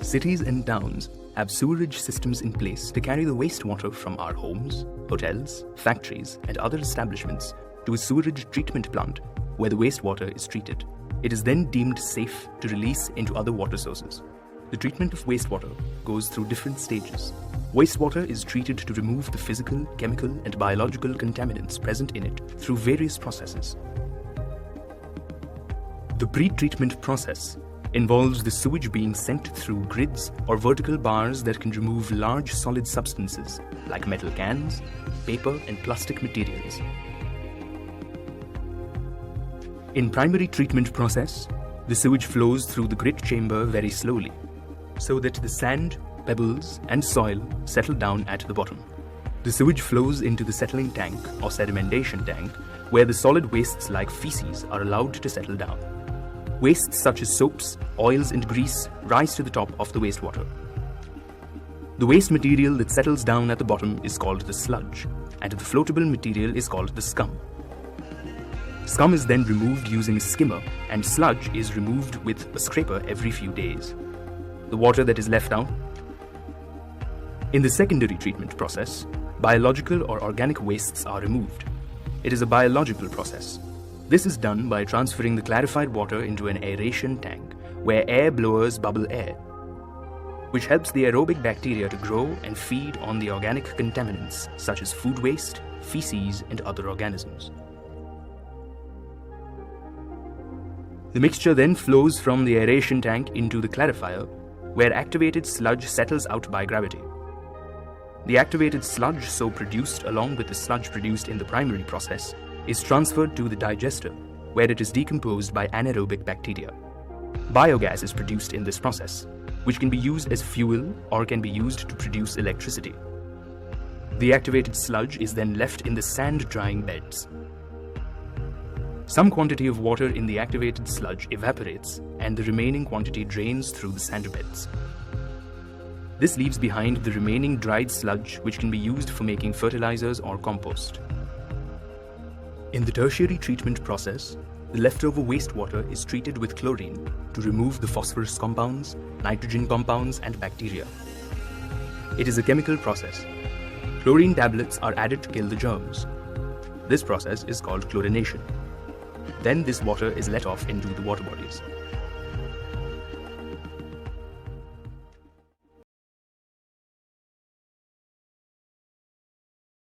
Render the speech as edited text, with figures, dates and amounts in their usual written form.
Cities and towns have sewerage systems in place to carry the wastewater from our homes, hotels, factories, and other establishments to a sewerage treatment plant where the wastewater is treated. It is then deemed safe to release into other water sources. The treatment of wastewater goes through different stages. Wastewater is treated to remove the physical, chemical, and biological contaminants present in it through various processes. The pre-treatment process involves the sewage being sent through grids or vertical bars that can remove large solid substances like metal cans, paper, and plastic materials. In primary treatment process, the sewage flows through the grit chamber very slowly, so that the sand, pebbles, and soil settle down at the bottom. The sewage flows into the settling tank or sedimentation tank, where the solid wastes like feces are allowed to settle down. Wastes such as soaps, oils, and grease rise to the top of the wastewater. The waste material that settles down at the bottom is called the sludge, and the floatable material is called the scum. Scum is then removed using a skimmer, and sludge is removed with a scraper every few days. The water that is left out. In the secondary treatment process, biological or organic wastes are removed. It is a biological process. This is done by transferring the clarified water into an aeration tank, where air blowers bubble air, which helps the aerobic bacteria to grow and feed on the organic contaminants such as food waste, feces, and other organisms. The mixture then flows from the aeration tank into the clarifier, where activated sludge settles out by gravity. The activated sludge so produced along with the sludge produced in the primary process is transferred to the digester, where it is decomposed by anaerobic bacteria. Biogas is produced in this process, which can be used as fuel or can be used to produce electricity. The activated sludge is then left in the sand drying beds. Some quantity of water in the activated sludge evaporates, and the remaining quantity drains through the sand beds. This leaves behind the remaining dried sludge, which can be used for making fertilizers or compost. In the tertiary treatment process, the leftover wastewater is treated with chlorine to remove the phosphorus compounds, nitrogen compounds, and bacteria. It is a chemical process. Chlorine tablets are added to kill the germs. This process is called chlorination. Then this water is let off into the water bodies.